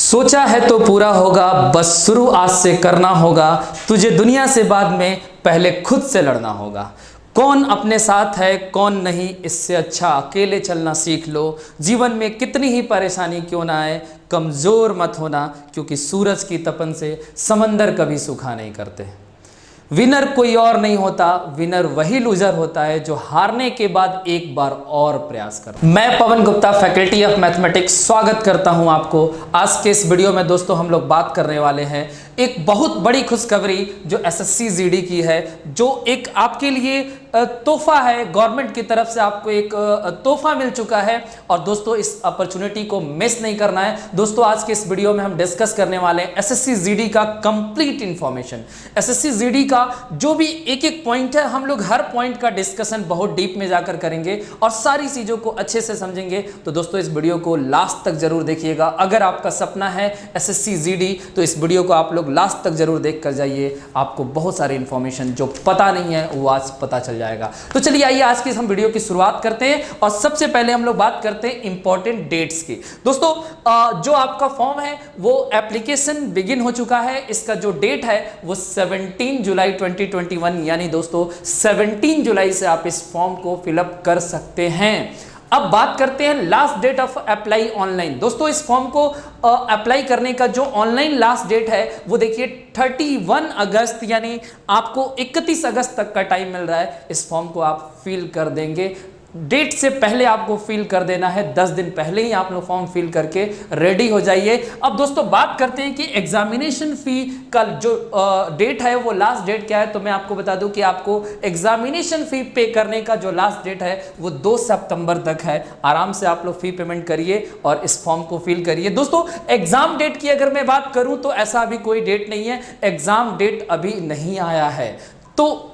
सोचा है तो पूरा होगा, बस शुरू आज से करना होगा। तुझे दुनिया से बाद में पहले खुद से लड़ना होगा। कौन अपने साथ है कौन नहीं, इससे अच्छा अकेले चलना सीख लो। जीवन में कितनी ही परेशानी क्यों ना आए, कमज़ोर मत होना, क्योंकि सूरज की तपन से समंदर कभी सूखा नहीं करते। विनर कोई और नहीं होता, विनर वही लूजर होता है जो हारने के बाद एक बार और प्रयास करता है। मैं Pawan Gupta, faculty of mathematics, स्वागत करता हूं आपको। आज के इस वीडियो में दोस्तों हम लोग बात करने वाले हैं एक बहुत बड़ी खुशखबरी जो एसएससी जीडी की है, जो एक आपके लिए तोहफा है। गवर्नमेंट की तरफ से आपको एक तोहफा मिल चुका है और दोस्तों इस अपॉर्चुनिटी को मिस नहीं करना है। दोस्तों आज के इस वीडियो में हम डिस्कस करने वाले हैं एसएससी जीडी का कंप्लीट इंफॉर्मेशन। एसएससी जीडी का जो भी एक एक पॉइंट है, हम लोग हर पॉइंट का डिस्कशन बहुत डीप में जाकर करेंगे और सारी चीजों को अच्छे से समझेंगे। तो दोस्तों इस वीडियो को लास्ट तक जरूर देखिएगा। अगर आपका सपना है एसएससी जीडी तो इस वीडियो को आप लोग लास्ट तक जरूर देख कर जाइए। आपको बहुत सारी इंफॉर्मेशन जो पता नहीं है वो आज पता चल जाएगा। तो चलिए आइए आज की हम वीडियो की शुरुआत करते हैं और सबसे पहले हम लोग बात करते हैं इंपॉर्टेंट डेट्स की। दोस्तों जो आपका फॉर्म है वो एप्लीकेशन बिगिन हो चुका है। इसका जो डेट है वो 17 जुलाई 2021, यानी दोस्तों 17 जुलाई से आप इस फॉर्म को फिलअप कर सकते हैं। अब बात करते हैं last date of apply online. दोस्तों इस फॉर्म को अप्लाई करने का जो ऑनलाइन लास्ट डेट है वो देखिए 31 अगस्त, यानी आपको 31 अगस्त तक का टाइम मिल रहा है। इस फॉर्म को आप फिल कर देंगे। डेट से पहले आपको फिल कर देना है, 10 दिन पहले ही आप लोग फॉर्म फिल करके रेडी हो जाइए। अब दोस्तों बात करते हैं कि एग्जामिनेशन फी का जो डेट है वो लास्ट डेट क्या है। तो मैं आपको बता दूं कि आपको एग्जामिनेशन फी पे करने का जो लास्ट डेट है वो 2 सितंबर तक है। आराम से आप लोग फी पेमेंट करिए और इस फॉर्म को फिल करिए। दोस्तों एग्जाम डेट की अगर मैं बात करूं तो ऐसा अभी कोई डेट नहीं है, एग्जाम डेट अभी नहीं आया है। तो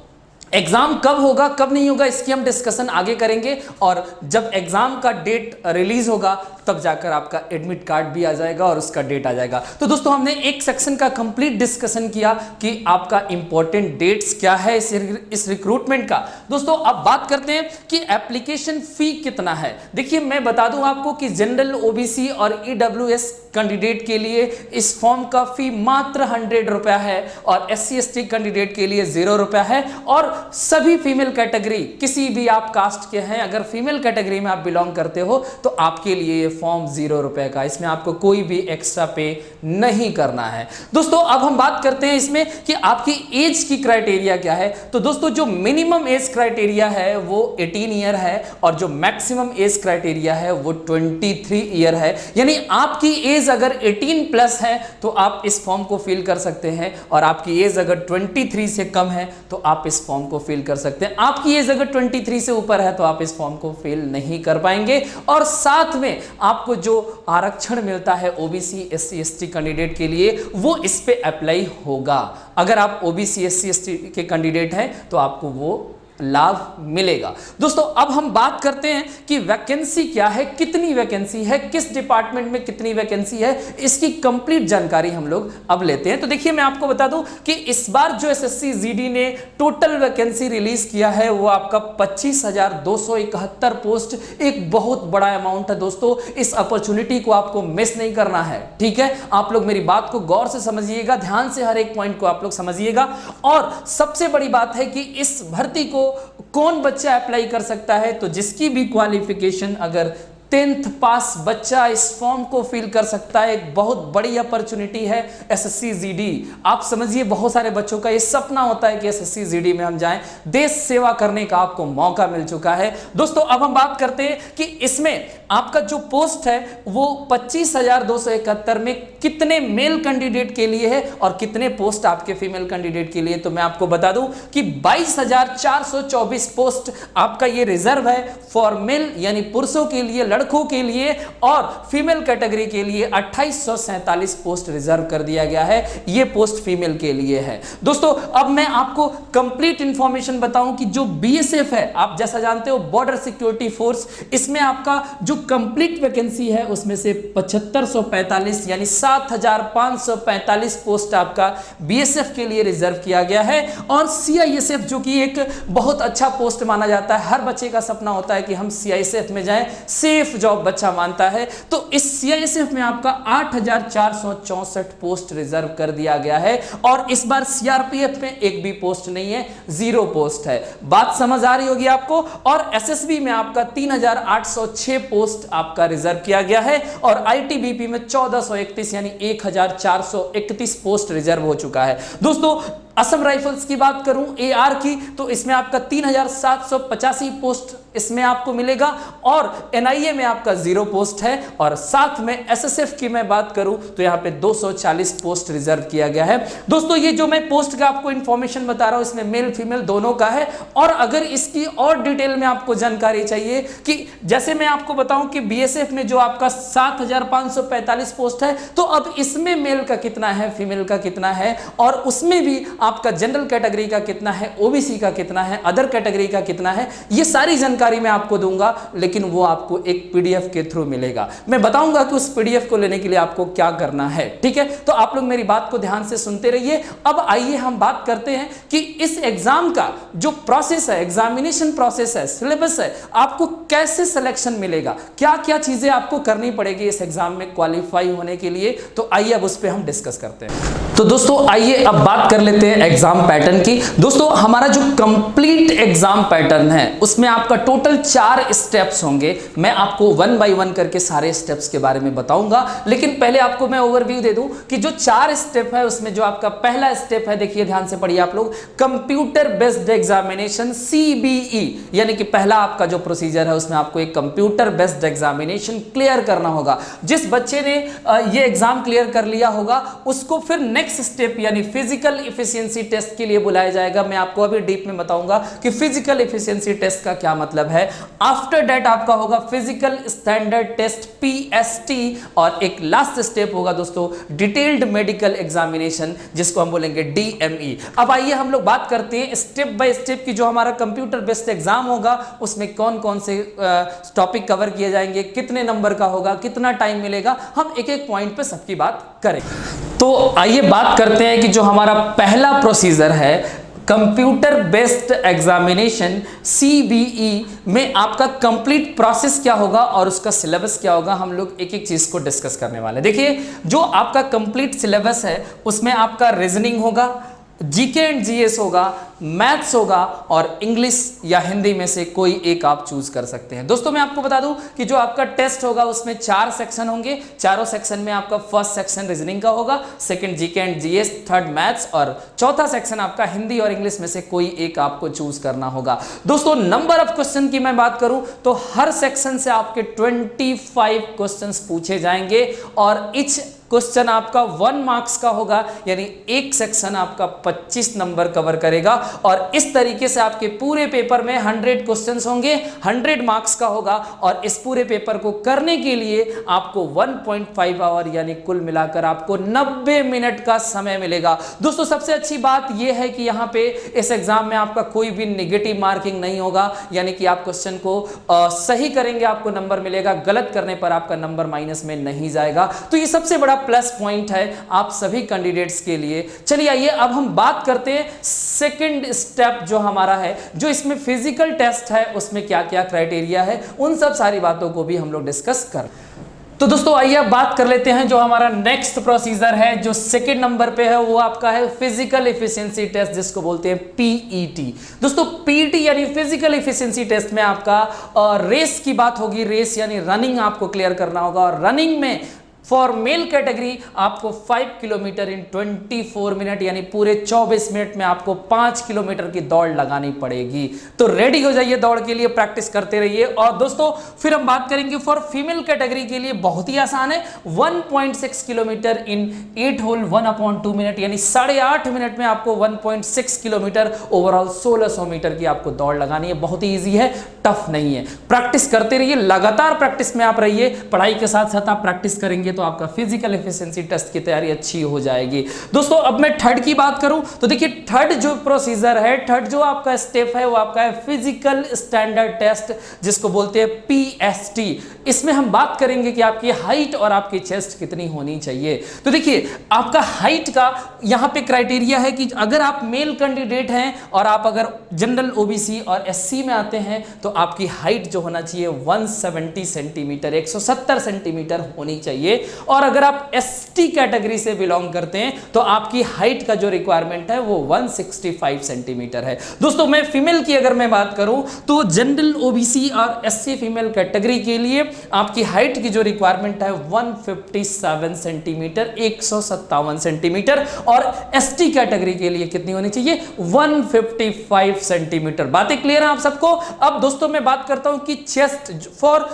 एग्जाम कब होगा कब नहीं होगा इसकी हम डिस्कशन आगे करेंगे और जब एग्जाम का डेट रिलीज होगा तब जाकर आपका एडमिट कार्ड भी आ जाएगा और उसका डेट आ जाएगा। तो दोस्तों हमने एक सेक्शन का कंप्लीट डिस्कशन किया कि आपका इंपॉर्टेंट डेट्स क्या है इस रिक्रूटमेंट का। दोस्तों अब बात करते हैं कि एप्लीकेशन फी कितना है। देखिए मैं बता दूं आपको कि जनरल, ओबीसी और ईडब्ल्यूएस कैंडिडेट के लिए इस फॉर्म का फी मात्र 100 रुपया है और SC ST कैंडिडेट के लिए 0 रुपया है। और सभी फीमेल कैटेगरी, किसी भी आप कास्ट के हैं, अगर फीमेल कैटेगरी में आप बिलोंग करते हो तो आपके लिए फॉर्म 0 रुपए का, इसमें आपको कोई भी एक्स्ट्रा पे नहीं करना है। दोस्तों अब हम बात करते हैं इसमें कि आपकी एज की क्राइटेरिया क्या है। तो दोस्तों जो मिनिमम एज क्राइटेरिया है वो 18 ईयर है और जो मैक्सिमम एज क्राइटेरिया है वो 23 ईयर है। यानी आपकी एज अगर 18 प्लस है तो आप इस फॉर्म को फिल कर सकते हैं और आपकी एज अगर 23 से कम है तो आप इस फॉर्म को फिल कर सकते हैं। आपकी एज अगर 23 से ऊपर है तो आप इस फॉर्म को फिल नहीं कर पाएंगे। और साथ में आपको जो आरक्षण मिलता है ओबीसी SC ST कैंडिडेट के लिए वो इस पे अप्लाई होगा। अगर आप ओबीसी SC ST के कैंडिडेट हैं तो आपको वो लाभ मिलेगा। दोस्तों अब हम बात करते हैं कि वैकेंसी क्या है, कितनी वैकेंसी है, किस डिपार्टमेंट में कितनी वैकेंसी है, इसकी कंप्लीट जानकारी हम लोग अब लेते हैं। तो देखिए मैं आपको बता दूं कि इस बार जो एसएससी जीडी ने टोटल वैकेंसी रिलीज किया है वो आपका 25,271 पोस्ट, एक बहुत बड़ा अमाउंट है। दोस्तों इस अपॉर्चुनिटी को आपको मिस नहीं करना है, ठीक है। आप लोग मेरी बात को गौर से समझिएगा, ध्यान से हर एक पॉइंट को आप लोग समझिएगा। और सबसे बड़ी बात है कि इस भर्ती को कौन बच्चा अप्लाई कर सकता है। तो जिसकी भी क्वालिफिकेशन अगर 10th पास बच्चा इस फॉर्म को फिल कर सकता है। एक बहुत बड़ी अपॉर्चुनिटी है एसएससी जीडी। आप समझिए बहुत सारे बच्चों का ये सपना होता है कि एसएससी जीडी में हम जाएं, देश सेवा करने का आपको मौका मिल चुका है। दोस्तों अब हम बात करते हैं कि इसमें आपका जो पोस्ट है वो 25,271 में कितने मेल कैंडिडेट के लिए है और कितने पोस्ट आपके फीमेल कैंडिडेट के लिए। तो मैं आपको बता दूं कि 22,424 पोस्ट आपका ये रिजर्व है फॉर मेल, यानी पुरुषों के लिए, लड़कों के लिए, और फीमेल कैटेगरी के लिए 2847 पोस्ट रिजर्व कर दिया गया है। ये पोस्ट फीमेल के लिए है। दोस्तों अब मैं आपको कंप्लीट इंफॉर्मेशन बताऊं कि जो बीएसएफ है, आप जैसा जानते हो बॉर्डर सिक्योरिटी फोर्स, इसमें आपका जो कंप्लीट वैकेंसी है उसमें से 7545 यानी 7545 पोस्ट आपका बीएसएफ के लिए रिजर्व किया गया है। और सीआईएसएफ जो कि एक बहुत अच्छा पोस्ट माना जाता है, हर बच्चे का सपना होता है कि हम सीआईएसएफ में जाएं, सेफ सेफ जॉब बच्चा मानता है, तो इस सीआईएसएफ में आपका 8,464 पोस्ट रिजर्व कर दिया गया है। और इस बार सीआरपीएफ में एक भी पोस्ट नहीं है, 0 पोस्ट है। बात समझ आ रही होगी आपको। और एसएसबी में आपका 3,806 पोस्ट आपका रिजर्व किया गया है और आईटीबीपी में 1,431 यानी 1,431 पोस्ट रिजर्व हो चुका है। दोस्तों असम राइफल्स की बात करूं एआर की, तो इसमें आपका 3,785 पोस्ट इसमें आपको मिलेगा और एनआईए में आपका 0 पोस्ट है। और साथ में एसएसएफ की मैं बात करूं तो यहां पे 240 पोस्ट रिजर्व किया गया है। दोस्तों ये जो मैं पोस्ट का आपको इंफॉर्मेशन बता रहा हूं इसमें मेल फीमेल दोनों का है। और अगर इसकी और डिटेल में आपको जानकारी चाहिए कि जैसे मैं आपको बताऊं कि बीएसएफ में जो आपका 7,545 पोस्ट है, तो अब इसमें मेल का कितना है, फीमेल का कितना है, और उसमें भी आपका जनरल कैटेगरी का कितना है, ओबीसी का कितना है, अदर कैटेगरी का कितना है, ये सारी जानकारी मैं आपको दूंगा, लेकिन वो आपको एक पीडीएफ के थ्रू मिलेगा। मैं बताऊंगा कि उस पीडीएफ को लेने के लिए आपको क्या करना है, ठीक है। तो आप लोग मेरी बात को ध्यान से सुनते रहिए। अब आइए हम बात करते हैं कि इस एग्जाम का जो प्रोसेस है, एग्जामिनेशन प्रोसेस है, सिलेबस है, आपको कैसे सिलेक्शन मिलेगा, क्या क्या चीजें आपको करनी पड़ेगी इस एग्जाम में क्वालिफाई होने के लिए। तो आइए अब उस पर हम डिस्कस करते हैं। तो दोस्तों आइए अब बात कर लेते हैं एग्जाम पैटर्न की। दोस्तों हमारा जो कंप्लीट एग्जाम पैटर्न है उसमें आपका टोटल 4 स्टेप्स होंगे। मैं आपको 1 बाय 1 करके सारे स्टेप्स के बारे में बताऊंगा, लेकिन पहले आपको मैं ओवरव्यू दे दूं कि जो 4 स्टेप है उसमें जो आपका पहला स्टेप है, देखिए ध्यान से पढ़िए आप लोग, कंप्यूटर बेस्ड एग्जामिनेशन सीबीई, यानी कि पहला आपका जो प्रोसीजर है उसमें आपको एक कंप्यूटर बेस्ड एग्जामिनेशन क्लियर करना होगा। जिस बच्चे ने ये एग्जाम क्लियर कर लिया होगा उसको फिर नेक्स्ट स्टेप यानी फिजिकल इफिशिएंसी टेस्ट के लिए बुलाया जाएगा। मैं आपको अभी डीप में बताऊंगा कि फिजिकल इफिशिएंसी टेस्ट का क्या मतलब है। आफ्टर दैट आपका होगा फिजिकल स्टैंडर्ड टेस्ट पीएसटी, और एक लास्ट स्टेप होगा दोस्तों डिटेल्ड मेडिकल एग्जामिनेशन, जिसको हम बोलेंगे डीएमई। अब आइए हम लोग बात करते हैं स्टेप बाय स्टेप की। जो हमारा कंप्यूटर बेस्ड एग्जाम होगा उसमें कौन कौन से टॉपिक कवर किए जाएंगे, कितने नंबर का होगा, कितना टाइम मिलेगा, हम एक एक पॉइंट पे सबकी बात करेंगे। तो आइए बात करते हैं कि जो हमारा पहला प्रोसीजर है कंप्यूटर बेस्ड एग्जामिनेशन सीबीई में आपका कंप्लीट प्रोसेस क्या होगा और उसका सिलेबस क्या होगा, हम लोग एक एक चीज को डिस्कस करने वाले हैं। देखिए जो आपका कंप्लीट सिलेबस है उसमें आपका रीजनिंग होगा, जीके एंड जीएस होगा, मैथ्स होगा और इंग्लिश या हिंदी में से कोई एक आप चूज कर सकते हैं। दोस्तों मैं आपको बता दूं कि जो आपका टेस्ट होगा उसमें 4 सेक्शन होंगे। चारों सेक्शन में आपका फर्स्ट सेक्शन रीजनिंग का होगा, second GK and GS, third maths और चौथा सेक्शन आपका हिंदी और इंग्लिश में से कोई एक आपको चूज करना होगा। दोस्तों नंबर ऑफ क्वेश्चन की मैं बात करूं तो हर सेक्शन से आपके 25 क्वेश्चन पूछे जाएंगे और इच क्वेश्चन आपका 1 मार्क्स का होगा, यानी एक सेक्शन आपका 25 नंबर कवर करेगा। और इस तरीके से आपके पूरे पेपर में 100 क्वेश्चंस होंगे, 100 मार्क्स का होगा। और इस पूरे पेपर को करने के लिए आपको 1.5 आवर यानी कुल मिलाकर आपको 90 मिनट का समय मिलेगा। दोस्तों सबसे अच्छी बात यह है कि यहाँ पे इस एग्जाम में आपका कोई भी नेगेटिव मार्किंग नहीं होगा, यानी कि आप क्वेश्चन को सही करेंगे आपको नंबर मिलेगा, गलत करने पर आपका नंबर माइनस में नहीं जाएगा। तो ये सबसे बड़ा प्लस पॉइंट है आप सभी कैंडिडेट्स के लिए। चलिए आइए अब हम बात करते हैं सेकंड स्टेप जो हमारा है, जो इसमें फिजिकल टेस्ट है उसमें क्या क्या क्राइटेरिया है, उन सब सारी बातों को भी हम लोग डिस्कस कर। तो दोस्तों आइए अब बात कर लेते हैं जो हमारा नेक्स्ट प्रोसीजर है, जो सेकंड नंबर पे है वो आपका है फिजिकल एफिशिएंसी टेस्ट, जिसको बोलते हैं पीईटी। दोस्तों पीईटी यानी फिजिकल एफिशिएंसी टेस्ट में आपका रेस की बात होगी। रेस यानी रनिंग आपको क्लियर करना होगा और रनिंग में फॉर मेल कैटेगरी आपको 5 किलोमीटर इन 24 मिनट यानी पूरे 24 मिनट में आपको 5 किलोमीटर की दौड़ लगानी पड़ेगी। तो रेडी हो जाइए दौड़ के लिए, प्रैक्टिस करते रहिए। और दोस्तों फिर हम बात करेंगे फॉर फीमेल कैटेगरी के लिए, बहुत ही आसान है, 1.6 किलोमीटर इन 8 होल 1/2 मिनट यानी 8.5 मिनट में आपको 1.6 किलोमीटर ओवरऑल 1600 मीटर की आपको दौड़ लगानी है। बहुत ही ईजी है, टफ नहीं है। प्रैक्टिस करते रहिए, लगातार प्रैक्टिस में आप रहिए, पढ़ाई के साथ साथ आप प्रैक्टिस करेंगे करेंगे तो आपका फिजिकल एफिशिएंसी टेस्ट की तैयारी अच्छी हो जाएगी। दोस्तों अब मैं थर्ड की बात करूं तो देखिए थर्ड जो प्रोसीजर है, थर्ड जो आपका स्टेप है वो आपका है फिजिकल स्टैंडर्ड टेस्ट, जिसको बोलते हैं पीएसटी। इसमें हम बात करेंगे कि आपकी हाइट और आपकी चेस्ट कितनी होनी चाहिए। तो देखिए आपका हाइट का यहां पे क्राइटेरिया है कि अगर आप मेल कैंडिडेट हैं और आप अगर जनरल ओबीसी और एससी में आते हैं तो आपकी हाइट जो होना चाहिए 170 सेंटीमीटर 170 सेंटीमीटर होनी चाहिए। और अगर आप एसटी कैटेगरी से बिलोंग करते हैं तो आपकी हाइट का जो रिक्वायरमेंट है वो 165 सेंटीमीटर है। दोस्तों मैं फीमेल की अगर मैं बात करूं तो जनरल ओबीसी और एससी फीमेल कैटेगरी के लिए आपकी हाइट की जो रिक्वायरमेंट है 157 सेंटीमीटर 157 सेंटीमीटर, और एसटी कैटेगरी के लिए कितनी होनी चाहिए 155 सेंटीमीटर। बातें क्लियर है आप सबको। अब दोस्तों मैं बात करता हूं कि चेस्ट फॉर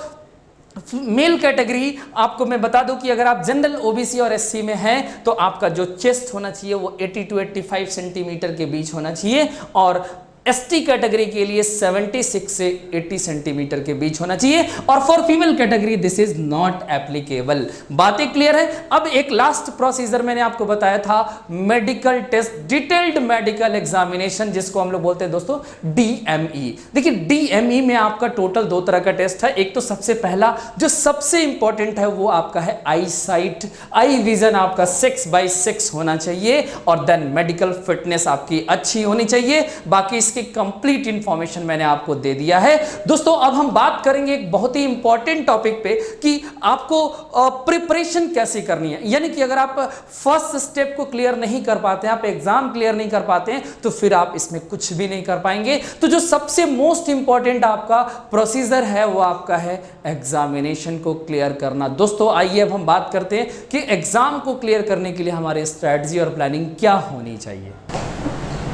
मेल कैटेगरी आपको मैं बता दूं कि अगर आप जनरल ओबीसी और एससी में हैं तो आपका जो चेस्ट होना चाहिए वो 80 टू 85 सेंटीमीटर के बीच होना चाहिए, और एसटी कैटेगरी के लिए 76 से 80 सेंटीमीटर के बीच होना चाहिए, और for female category this is not applicable. बातें क्लियर है। अब एक लास्ट प्रोसीजर मैंने आपको बताया था medical test, detailed medical examination, जिसको हम लोग बोलते हैं दोस्तों डीएमई। देखिए डीएमई में आपका टोटल दो तरह का टेस्ट है। एक तो सबसे पहला जो सबसे इंपॉर्टेंट है वो आपका है आई साइट, आई विजन आपका 6/6 होना चाहिए, और देन मेडिकल फिटनेस आपकी अच्छी होनी चाहिए। बाकी इसकी कंप्लीट इंफॉर्मेशन मैंने आपको दे दिया है। दोस्तों अब हम बात करेंगे एक बहुत ही इंपॉर्टेंट टॉपिक पे कि आपको प्रिपरेशन कैसे करनी है। यानी कि अगर आप फर्स्ट स्टेप को क्लियर नहीं कर पाते हैं, आप एग्जाम क्लियर नहीं कर पाते हैं, तो फिर आप इसमें कुछ भी नहीं कर पाएंगे। तो जो सबसे मोस्ट इंपॉर्टेंट आपका प्रोसीजर है वो आपका है एग्जामिनेशन को क्लियर करना। दोस्तों आइए अब हम बात करते हैं कि एग्जाम को क्लियर करने के लिए हमारे स्ट्रेटजी और प्लानिंग क्या होनी चाहिए।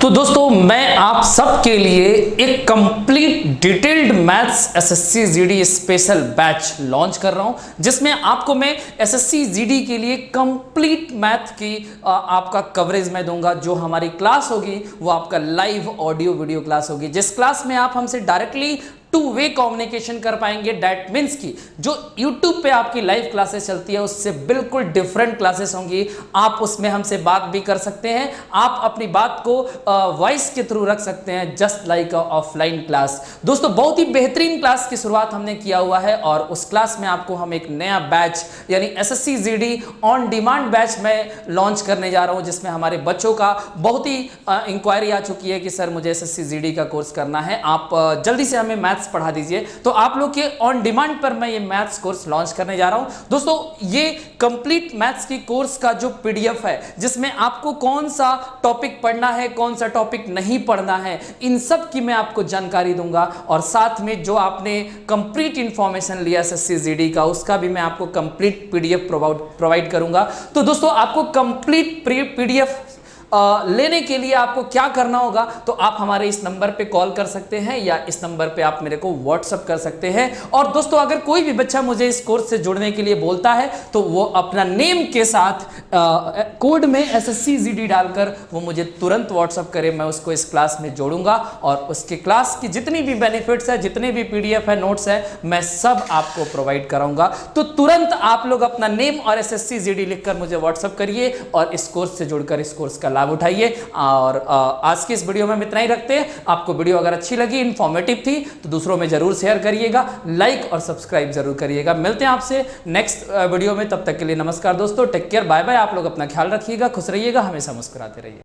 तो दोस्तों मैं आप सबके लिए एक complete detailed maths SSC GD special batch launch कर रहा हूं, जिसमें आपको मैं एसएससी जीडी के लिए कंप्लीट मैथ की आपका कवरेज मैं दूंगा। जो हमारी क्लास होगी वो आपका लाइव ऑडियो वीडियो क्लास होगी, जिस क्लास में आप हमसे डायरेक्टली टू वे कम्युनिकेशन कर पाएंगे। दैट मीन्स की जो YouTube पे आपकी लाइव क्लासेस चलती है उससे बिल्कुल डिफरेंट क्लासेस होंगी। आप उसमें हमसे बात भी कर सकते हैं, आप अपनी बात को वॉइस के थ्रू रख सकते हैं, जस्ट लाइक ऑफलाइन क्लास। दोस्तों बहुत ही बेहतरीन क्लास की शुरुआत हमने किया हुआ है, और उस क्लास में आपको हम एक नया बैच यानी SSC GD on demand batch में लॉन्च करने जा रहा हूं, जिसमें हमारे बच्चों का बहुत ही इंक्वायरी आ चुकी है कि सर मुझे एसएससी जीडी का कोर्स करना है, आप जल्दी से हमें मैथ्स पढ़ा दीजिए। तो आप लोग के ऑन डिमांड पर मैं ये मैथ्स कोर्स लॉन्च करने जा रहा हूं। दोस्तों ये कंप्लीट मैथ्स की कोर्स का जो पीडीएफ है, जिसमें आपको कौन सा टॉपिक पढ़ना है, कौन सा टॉपिक नहीं पढ़ना है, इन सब की मैं आपको जानकारी दूंगा, और साथ में जो आपने कंप्लीट इंफॉर्मेशन लिया एसएससी जीडी का उसका भी मैं आपको कंप्लीट पीडीएफ प्रोवाइड करूंगा। तो दोस्तों आपको कंप्लीट पीडीएफ लेने के लिए आपको क्या करना होगा, तो आप हमारे इस नंबर पे कॉल कर सकते हैं या इस नंबर पे आप मेरे को व्हाट्सअप कर सकते हैं। और दोस्तों अगर कोई भी बच्चा मुझे इस कोर्स से जुड़ने के लिए बोलता है तो वो अपना नेम के साथ कोड में एसएससी जीडी डालकर वो मुझे तुरंत व्हाट्सअप करे, मैं उसको इस क्लास में जोड़ूंगा, और उसके क्लास की जितनी भी बेनिफिट्स है, जितने भी पीडीएफ है, नोट्स है, मैं सब आपको प्रोवाइड कराऊंगा। तो तुरंत आप लोग अपना नेम और एसएससी जीडी लिखकर मुझे व्हाट्सअप करिए और इस कोर्स से जुड़कर इस कोर्स का उठाइए। और आज की इस वीडियो में हम इतना ही रखते हैं। आपको वीडियो अगर अच्छी लगी, इंफॉर्मेटिव थी, तो दूसरों में जरूर शेयर करिएगा, लाइक और सब्सक्राइब जरूर करिएगा। मिलते हैं आपसे नेक्स्ट वीडियो में, तब तक के लिए नमस्कार दोस्तों, टेक केयर, बाय बाय। आप लोग अपना ख्याल रखिएगा, खुश रहिएगा, हमेशा मुस्कुराते रहिए।